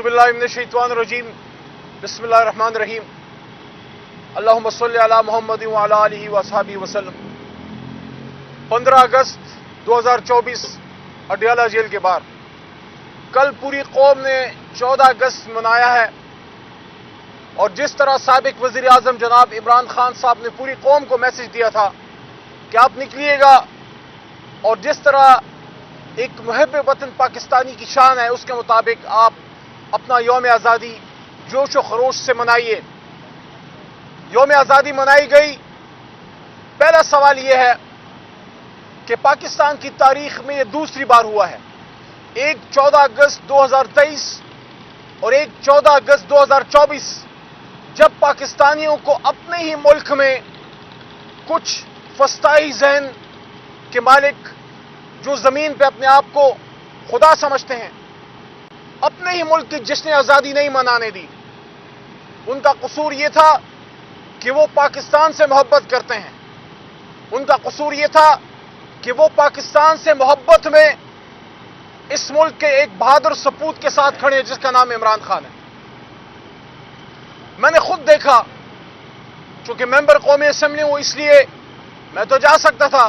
बिल्लाहि मिनश्शैतानिर्रजीम बिस्मिल्लाहिर्रहमानिर्रहीम अल्लाहुम्मा सल्लि अला मुहम्मद व अला आलिहि व अस्हाबिहि वसल्लम। 15 अगस्त 2024 अडयाला जेल के बाहर। कल पूरी कौम ने 14 अगस्त मनाया है और जिस तरह साबिक वज़ीर आज़म जनाब इमरान खान साहब ने पूरी कौम को मैसेज दिया था कि आप निकलिएगा, और जिस तरह एक मुहब्बे वतन पाकिस्तानी की शान है उसके मुताबिक आप अपना यौम आज़ादी जोश व खरोश से मनाइए। यौम आज़ादी मनाई गई। पहला सवाल यह है कि पाकिस्तान की तारीख में यह दूसरी बार हुआ है, एक 14 अगस्त 2023 और एक 14 अगस्त 2024, जब पाकिस्तानियों को अपने ही मुल्क में कुछ फस्ताई ज़हन के मालिक जो ज़मीन पे अपने आप को खुदा समझते हैं, अपने ही मुल्क की जश्न आज़ादी नहीं मनाने दी। उनका कसूर यह था कि वो पाकिस्तान से मोहब्बत करते हैं। उनका कसूर यह था कि वो पाकिस्तान से मोहब्बत में इस मुल्क के एक बहादुर सपूत के साथ खड़े हैं जिसका नाम इमरान खान है। मैंने खुद देखा, चूंकि मेंबर कौमी असेंबली हूं इसलिए मैं तो जा सकता था।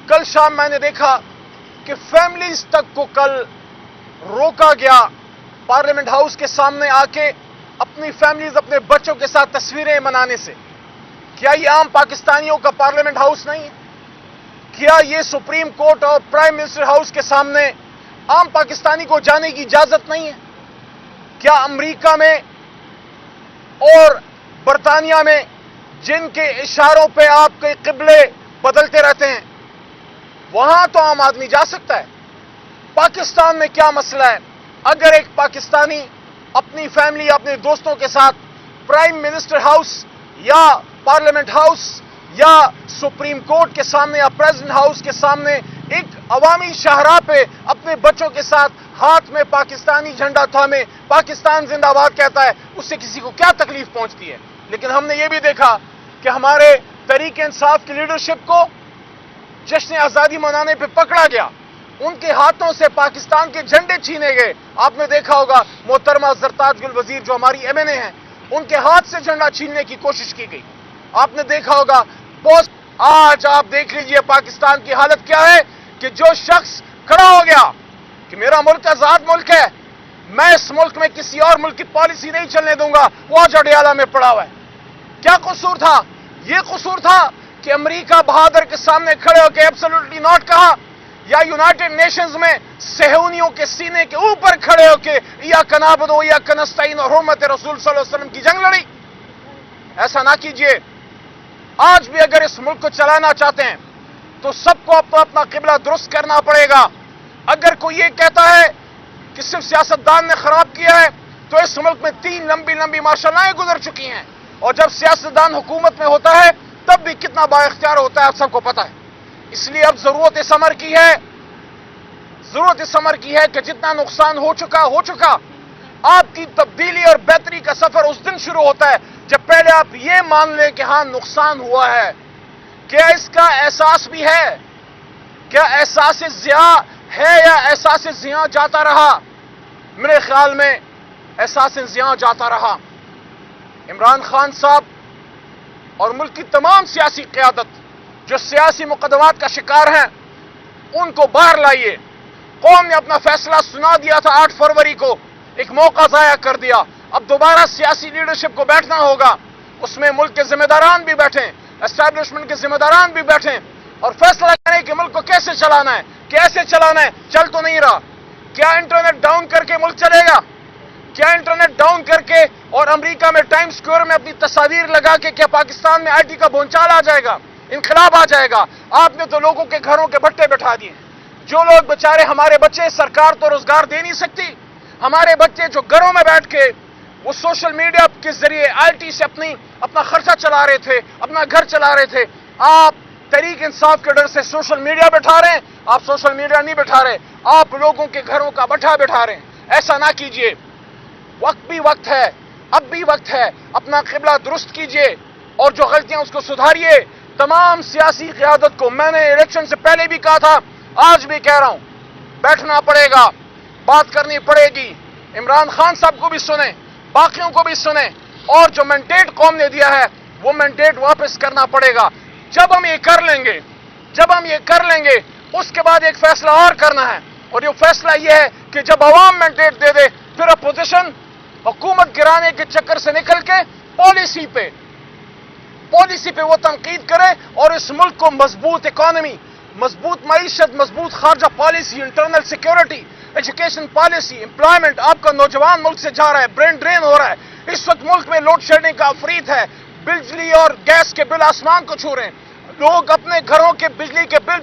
कल शाम मैंने देखा कि फैमिलीज तक को कल रोका गया पार्लियामेंट हाउस के सामने आके अपनी फैमिलीज अपने बच्चों के साथ तस्वीरें मनाने से। क्या ये आम पाकिस्तानियों का पार्लियामेंट हाउस नहीं है? क्या ये सुप्रीम कोर्ट और प्राइम मिनिस्टर हाउस के सामने आम पाकिस्तानी को जाने की इजाजत नहीं है? क्या अमेरिका में और बरतानिया में जिनके इशारों पे आपके किबले बदलते रहते हैं, वहां तो आम आदमी जा सकता है? पाकिस्तान में क्या मसला है? अगर एक पाकिस्तानी अपनी फैमिली अपने दोस्तों के साथ प्राइम मिनिस्टर हाउस या पार्लियामेंट हाउस या सुप्रीम कोर्ट के सामने या प्रेसिडेंट हाउस के सामने एक अवामी शाहराह पे अपने बच्चों के साथ हाथ में पाकिस्तानी झंडा थामे पाकिस्तान जिंदाबाद कहता है, उससे किसी को क्या तकलीफ पहुंचती है? लेकिन हमने ये भी देखा कि हमारे तहरीक इंसाफ की लीडरशिप को जश्न आज़ादी मनाने पे पकड़ा गया, उनके हाथों से पाकिस्तान के झंडे छीने गए। आपने देखा होगा मोहतरमा ज़रताज गुल वजीर जो हमारी एमएनए हैं, उनके हाथ से झंडा छीनने की कोशिश की गई। आपने देखा होगा बहुत। आज आप देख लीजिए पाकिस्तान की हालत क्या है कि जो शख्स खड़ा हो गया कि मेरा मुल्क आजाद मुल्क है, मैं इस मुल्क में किसी और मुल्क की पॉलिसी नहीं चलने दूंगा, वो आज अडयाला में पड़ा हुआ है। क्या कसूर था? यह कसूर था कि अमेरिका बहादुर के सामने खड़े होकर एब्सोल्युटली नॉट कहा, या यूनाइटेड नेशंस में सेहूनियों के सीने के ऊपर खड़े होकर या कनाबदो या कनस्ताइन और हुर्मत रसूल सल्लल्लाहु अलैहि वसल्लम की जंग लड़ी? ऐसा ना कीजिए। आज भी अगर इस मुल्क को चलाना चाहते हैं तो सबको अपना अपना किबला दुरुस्त करना पड़ेगा। अगर कोई ये कहता है कि सिर्फ सियासतदान ने खराब किया है, तो इस मुल्क में 3 लंबी लंबी मार्शलाएं गुजर चुकी हैं, और जब सियासतदान हुकूमत में होता है तब भी कितना बाइख्तियार होता है, आप सबको पता है। इसलिए अब जरूरत इस अमर की है कि जितना नुकसान हो चुका। आपकी तब्दीली और बेहतरी का सफर उस दिन शुरू होता है जब पहले आप ये मान लें कि हां नुकसान हुआ है। क्या इसका एहसास भी है? क्या एहसास ज़िया है या एहसास ज़िया जाता रहा? मेरे ख्याल में एहसास ज़िया जाता रहा। इमरान खान साहब और मुल्क की तमाम सियासी क़यादत जो सियासी मुकदमात का शिकार हैं, उनको बाहर लाइए। कौम ने अपना फैसला सुना दिया था 8 फरवरी को, एक मौका ज़ाया कर दिया। अब दोबारा सियासी लीडरशिप को बैठना होगा, उसमें मुल्क के जिम्मेदारान भी बैठें, एस्टैब्लिशमेंट के जिम्मेदारान भी बैठें और फैसला करें कि मुल्क को कैसे चलाना है। चल तो नहीं रहा। क्या इंटरनेट डाउन करके मुल्क चलेगा? क्या इंटरनेट डाउन करके और अमेरिका में टाइम स्क्वायर में अपनी तस्वीर लगा के क्या पाकिस्तान में आईटी का भूचाल आ जाएगा, इनकलाब आ जाएगा? आपने तो लोगों के घरों के भट्टे बैठा दिए। जो लोग बेचारे, हमारे बच्चे, सरकार तो रोजगार दे नहीं सकती, हमारे बच्चे जो घरों में बैठ के वो सोशल मीडिया के जरिए आईटी से अपना खर्चा चला रहे थे, अपना घर चला रहे थे, आप तहरीक इंसाफ के डर से सोशल मीडिया बैठा रहे हैं। आप सोशल मीडिया नहीं बैठा रहे, आप लोगों के घरों का भट्ठा बैठा रहे हैं। ऐसा ना कीजिए। वक्त भी वक्त है, अब भी वक्त है, अपना किबला दुरुस्त कीजिए और जो गलतियां उसको सुधारिए। तमाम सियासी क़यादत को मैंने इलेक्शन से पहले भी कहा था, आज भी कह रहा हूं, बैठना पड़ेगा, बात करनी पड़ेगी। इमरान खान साहब को भी सुने, बाकियों को भी सुने, और जो मैंडेट कौम ने दिया है वो मैंडेट वापस करना पड़ेगा। जब हम ये कर लेंगे उसके बाद एक फैसला और करना है, और ये फैसला ये है कि जब अवाम मैंडेट दे दे फिर अपोजिशन हुकूमत गिराने के चक्कर से निकल के पॉलिसी पे वो तनकीद करे और इस मुल्क को मजबूत इकॉनमी, मजबूत मईशत, मजबूत खारजा policy, internal security, education policy, employment. आपका नौजवान मुल्क से जा रहा है, ब्रेन ड्रेन हो रहा है। इस वक्त मुल्क में लोड शेडिंग का अफरीत है, बिजली और गैस के बिल आसमान को छू रहे हैं। लोग अपने घरों के बिजली के बिल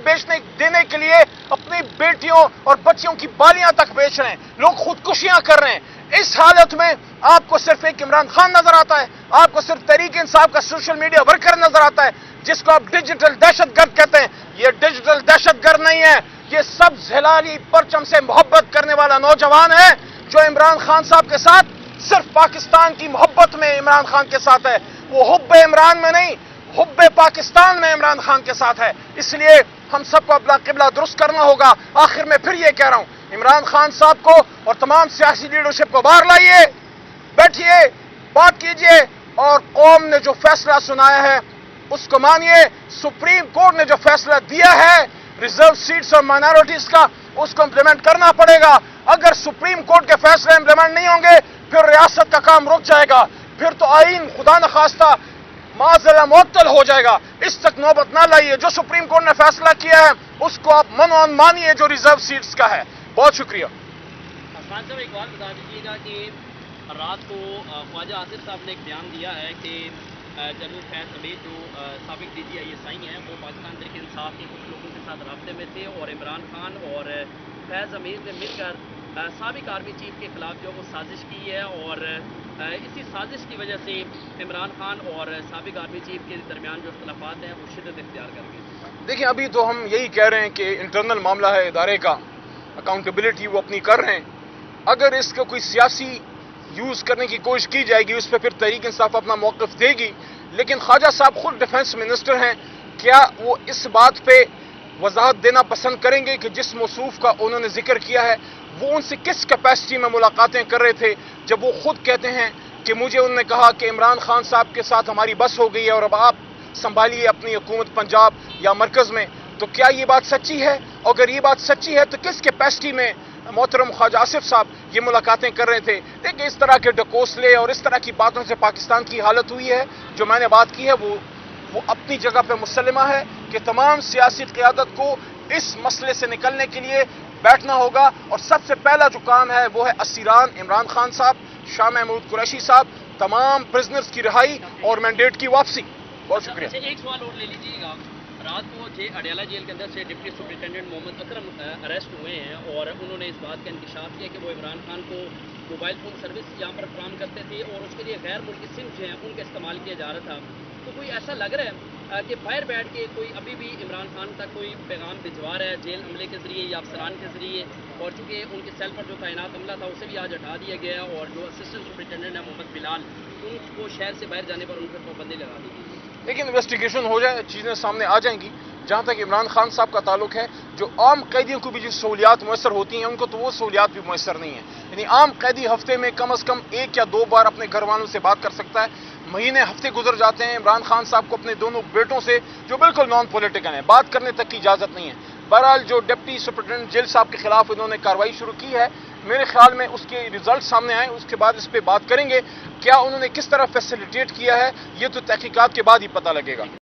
देने के लिए अपनी बेटियों और बच्चियों की बालियां तक बेच रहे हैं, लोग खुदकुशियां कर रहे हैं। इस हालत में आपको सिर्फ एक इमरान खान नजर आता है, आपको सिर्फ तहरीक इंसाफ का सोशल मीडिया वर्कर नजर आता है, जिसको आप डिजिटल दहशतगर्द कहते हैं। ये डिजिटल दहशतगर्द नहीं है, ये सब हिलाली परचम से मोहब्बत करने वाला नौजवान है जो इमरान खान साहब के साथ सिर्फ पाकिस्तान की मोहब्बत में इमरान खान के साथ है। वो हुब्बे इमरान में नहीं, हुब्बे पाकिस्तान में इमरान खान के साथ है। इसलिए हम सबको अपना किबला दुरुस्त करना होगा। आखिर में फिर ये कह रहा हूं, इमरान खान साहब को और तमाम सियासी लीडरशिप को बाहर लाइए, बैठिए, बात कीजिए, और कौम ने जो फैसला सुनाया है उसको मानिए। सुप्रीम कोर्ट ने जो फैसला दिया है रिजर्व सीट्स और माइनॉरिटीज का, उसको इंप्लीमेंट करना पड़ेगा। अगर सुप्रीम कोर्ट के फैसले इंप्लीमेंट नहीं होंगे फिर रियासत का काम रुक जाएगा, फिर तो आईन खुदा न खास्ता माज़िला मुअत्तल हो जाएगा। इस तक नौबत ना लाइए। जो सुप्रीम कोर्ट ने फैसला किया है उसको आप मनोन मानिए, जो रिजर्व सीट्स का है। बहुत शुक्रिया। खान साहब, एक बात बता दीजिएगा कि रात को ख्वाजा आसिफ साहब ने एक बयान दिया है कि जनरल फैज़ अमीर जो साबिक DGI हैं वो पाकिस्तान तहरीक इंसाफ के कुछ लोगों के साथ राब्ते में थे और इमरान खान और फैज़ अमीर ने मिलकर साबिक आर्मी चीफ के खिलाफ जो वो साजिश की है, और इसी साजिश की वजह से इमरान खान और साबिक आर्मी चीफ के दरमियान जो इख्तलाफात हैं वो शिद्दत इख्तियार कर गए। देखिए, अभी तो हम यही कह रहे हैं कि इंटरनल मामला है इदारे का, अकाउंटेबिलिटी वो अपनी कर रहे हैं। अगर इसका कोई सियासी यूज करने की कोशिश की जाएगी उस पर फिर तहरीक इंसाफ अपना मौक़िफ़ देगी। लेकिन ख्वाजा साहब खुद डिफेंस मिनिस्टर हैं, क्या वो इस बात पे वजाहत देना पसंद करेंगे कि जिस मौसूफ का उन्होंने जिक्र किया है वो उनसे किस कैपेसिटी में मुलाकातें कर रहे थे, जब वो खुद कहते हैं कि मुझे उन्होंने कहा कि इमरान खान साहब के साथ हमारी बस हो गई है और अब आप संभालिए अपनी हुकूमत पंजाब या मरकज में। तो क्या ये बात सच्ची है? अगर ये बात सच्ची है तो किस कैपेसिटी में मोहतरम ख्वाजा आसिफ साहब ये मुलाकातें कर रहे थे? देखिए, इस तरह के डकोसले और इस तरह की बातों से पाकिस्तान की हालत हुई है। जो मैंने बात की है वो अपनी जगह पे मुसल्लमा है कि तमाम सियासी क़ियादत को इस मसले से निकलने के लिए बैठना होगा, और सबसे पहला जो काम है वो है असीरान इमरान खान साहब, शाह महमूद कुरैशी साहब, तमाम प्रिजनर्स की रिहाई और मैंडेट की वापसी। बहुत शुक्रिया। एक सवाल और ले लीजिएगा। रात को अडियाला जेल के अंदर से deputy superintendent Mohammad Akram arrest हुए हैं और उन्होंने इस बात का इंकशाफ किया कि वो इमरान खान को मोबाइल फ़ोन सर्विस यहाँ पर फराहम करते थे और उसके लिए गैर मुल्की सिम जो हैं उनका इस्तेमाल किया जा रहा था। तो कोई ऐसा लग रहा है कि बाहर बैठ के कोई अभी भी इमरान खान तक कोई पैगाम भिजवा रहा है जेल अमले के ज़रिए या अफसरान के ज़रिए, और चूँकि उनके सेल पर जो तैनात अमला था उसे भी आज हटा दिया गया और जो असिस्टेंट सुपरिटेंडेंट है मोहम्मद बिलाल, उनको शहर से बाहर जाने पर उन पर पाबंदी लगा दी गई। लेकिन इन्वेस्टिगेशन हो जाए, चीज़ें सामने आ जाएंगी। जहाँ तक इमरान खान साहब का ताल्लुक है, जो आम कैदियों को भी जो सहूलियात मुयसर होती हैं उनको तो वो सहूलियात भी मुयसर नहीं है। यानी आम कैदी हफ्ते में कम अज़ कम 1 या 2 बार अपने घर वालों से बात कर सकता है, महीने हफ्ते गुजर जाते हैं। इमरान खान साहब को अपने दोनों बेटों से जो बिल्कुल नॉन पॉलिटिकल हैं बात करने तक की इजाज़त नहीं है। बहरहाल जो डिप्टी सुपरिटेंडेंट जेल साहब के खिलाफ इन्होंने कार्रवाई शुरू की है, मेरे ख्याल में उसके रिजल्ट सामने आए उसके बाद इस पर बात करेंगे। क्या उन्होंने किस तरह फैसिलिटेट किया है ये तो तहकीकात के बाद ही पता लगेगा।